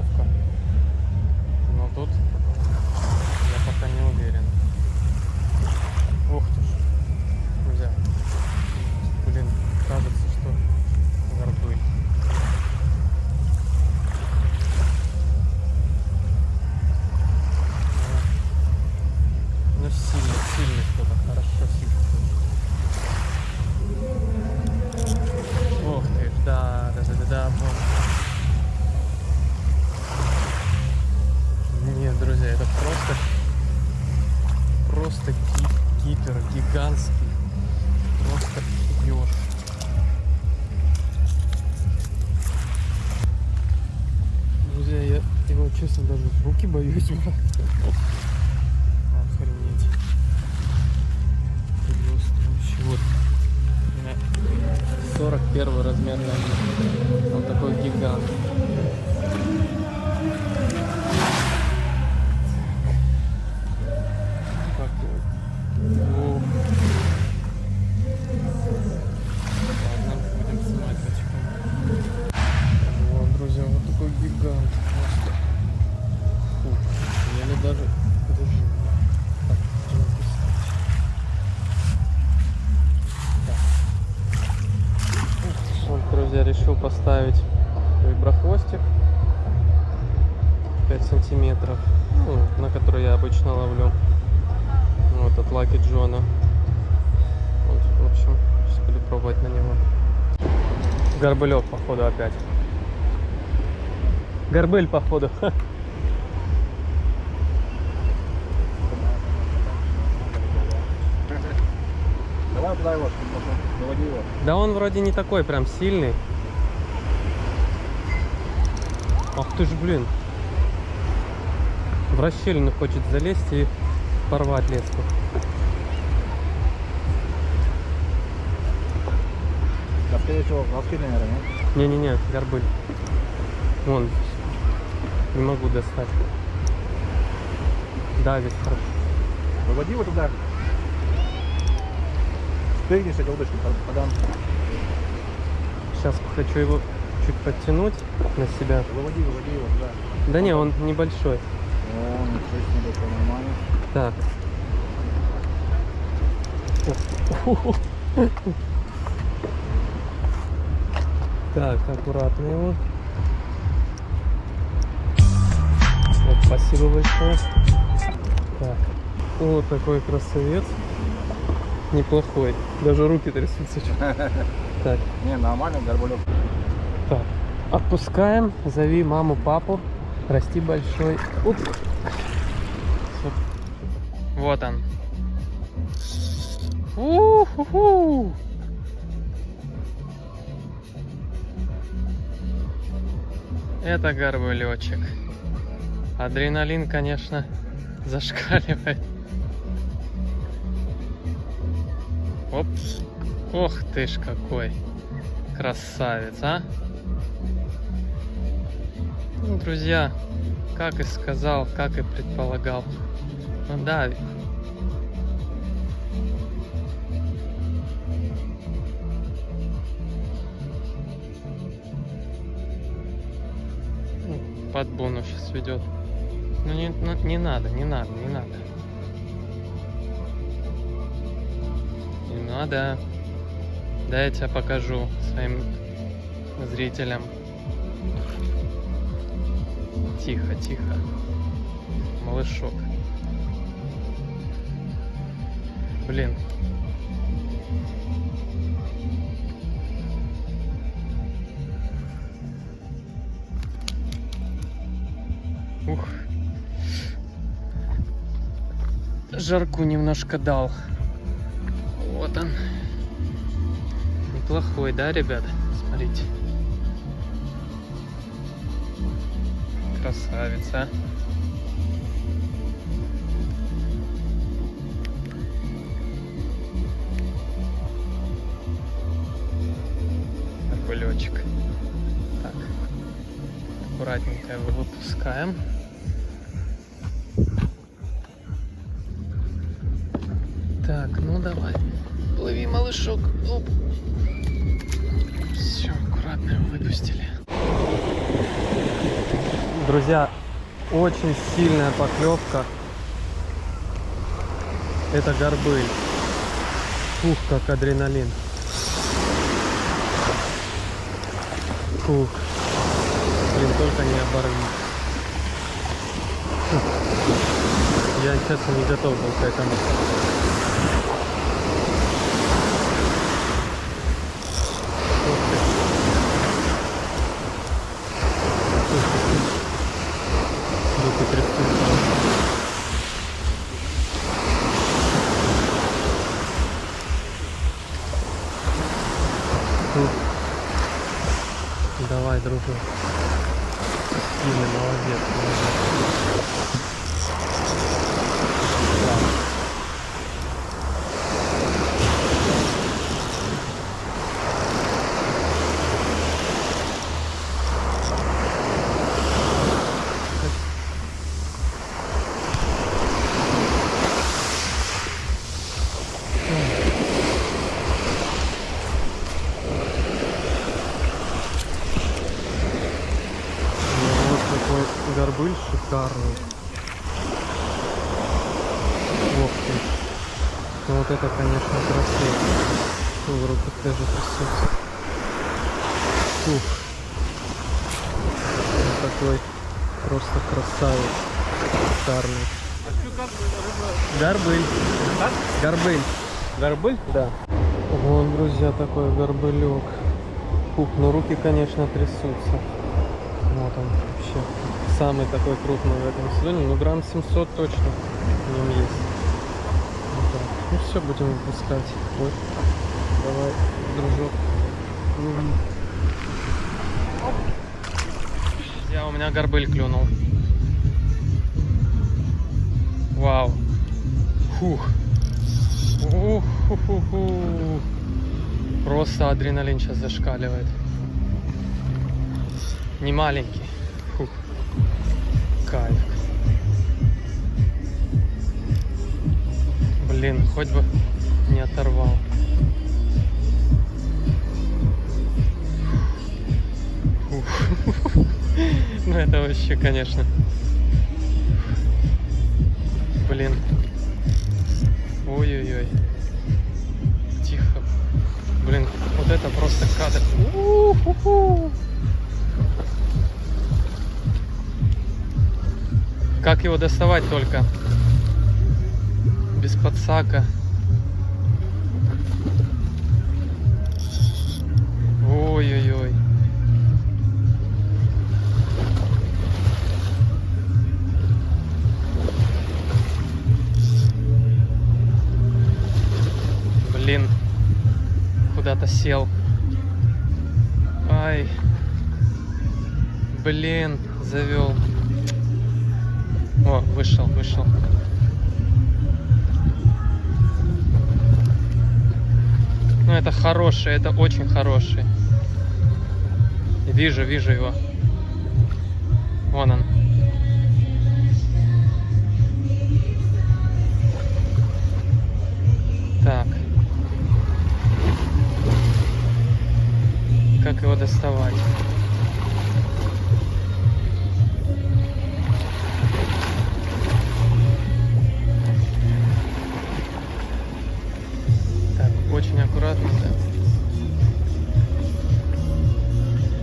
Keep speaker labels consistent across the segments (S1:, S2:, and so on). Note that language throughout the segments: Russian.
S1: поклевка. Но тут я пока не уверен. Ух ты ж. Взял. Блин, кажется, что горбыль. Ну сильный кто-то, хорошо сильный. Ох ты ж, да, вот. Нет, друзья, это просто кипер гигантский, просто ёж. Друзья, я его, честно, даже в руки боюсь брать. Охренеть. Просто вообще вот. 41 размер, наверное. Вот такой гигант. Гигант просто. Фу, еле даже держу. Так, вот, друзья, решил поставить виброхвостик 5 сантиметров, ну, на который я обычно ловлю. Вот от Lucky John. Вот, в общем, сейчас буду пробовать на него. Горбылек, походу, опять. Горбыль, походу.
S2: Давай туда его, заводи его.
S1: Да он вроде не такой прям сильный. Ах ты ж, блин. В расщелину хочет залезть и порвать леску.
S2: Да, скорее всего, волки, наверное, нет?
S1: Не-не-не, горбыль. Вон. Не могу достать. Давит хорошо.
S2: Выводи его туда. Прыгни с этой удочкой, подам.
S1: Сейчас хочу его чуть подтянуть на себя.
S2: Выводи его туда.
S1: Да не, он небольшой.
S2: О, ничего себе, такое нормально.
S1: Так. Так, аккуратно его. Вот, спасибо большое. Так. Вот такой красавец. Неплохой. Даже руки трясутся. Так.
S2: Не, нормально, горбулек.
S1: Так. Отпускаем. Зови маму, папу. Расти большой. Оп. Вот он. У-ху-ху. Это горбылечек. Адреналин, конечно, зашкаливает. Оп. Ох ты ж какой красавец, а! Ну, друзья, как и сказал, как и предполагал. Ну да. Подбону сейчас ведет. Ну не надо. Не надо. Да, я тебя покажу своим зрителям. Тихо. Малышок. Блин. Ух. Жарку немножко дал. Вот он. Неплохой, да, ребята? Смотрите. Красавица. Горбылечек. Так. Аккуратненько его выпускаем. Так, ну давай. Плыви, малышок. Оп. Все, аккуратно его выпустили. Друзья, очень сильная поклевка. Это горбыль. Ух, как адреналин. Ух. Блин, только не оборви. Я, честно, не готов был к этому. Руки трясутся. Давай, дружок. Сильный, молодец. Горбыль шикарный. Ох ты. Ну вот это, конечно, красиво. В руках даже трясется. Ух. Вот такой просто красавец. Шикарный. Горбыль. Горбыль.
S2: Горбыль?
S1: Да. Вон, друзья, такой горбылек. Ух, ну руки, конечно, трясутся. Вот он вообще. Самый такой крупный в этом сезоне, ну грамм 700 точно в нем есть. Вот так. Ну все, будем выпускать. Ой, давай, дружок. Друзья, у меня горбыль клюнул. Вау. Фух. Ух-ху-ху-ху. Просто адреналин сейчас зашкаливает. Не маленький. Фух. Кайф. Блин, хоть бы не оторвал. Фух. Ну это вообще, конечно. Блин. Ой-ой-ой. Тихо. Блин, вот это просто кадр. У-ху-ху. Как его доставать только? Без подсака. Ой-ой-ой. Блин. Куда-то сел. Ай. Блин, завел. О, вышел. Ну, это хороший, это очень хороший. Вижу его. Вон он. Так. Как его доставать? Очень аккуратно, да.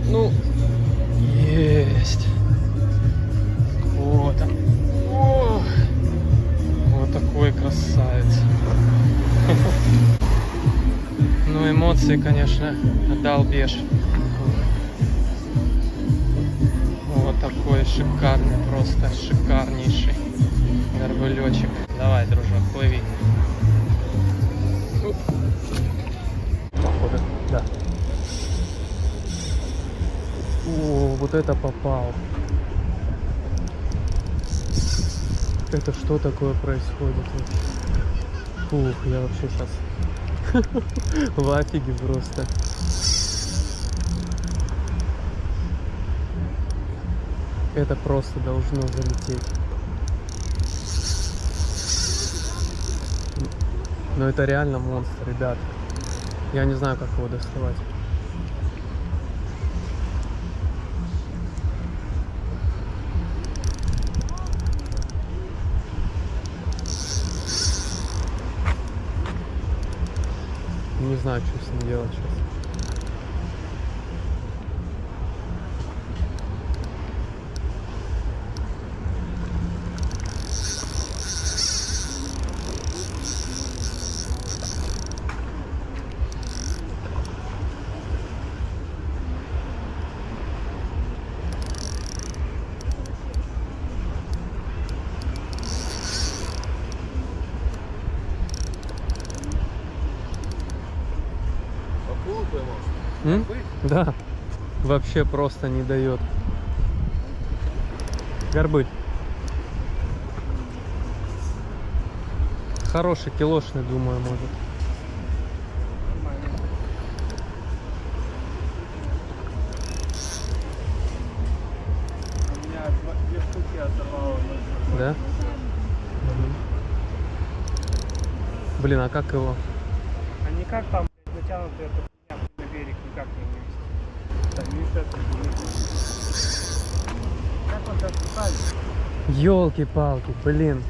S1: Ну, есть. Вот он. Ох, вот такой красавец. Ну, эмоции, конечно, долбешь. Вот такой шикарный, просто шикарнейший горбылечек. Давай, дружок, плыви. Походу, да. О, вот это попал. Это что такое происходит? Фух, я вообще сейчас в афиге просто. Это просто должно залететь. Но это реально монстр, ребят. Я не знаю, как его доставать. знаю, что с ним делать сейчас.
S2: Акулу поймал?
S1: М? Да. Вообще просто не дает. Горбыль. Хороший, килошный, думаю, может.
S3: У меня 2 штуки оторвало.
S1: Да? Мгм. Блин, а как его?
S3: А никак там блядь, натянута эта хуйня на берег никак не вывести. Там видишь, это как он так ставит?
S1: Ёлки-палки, блин.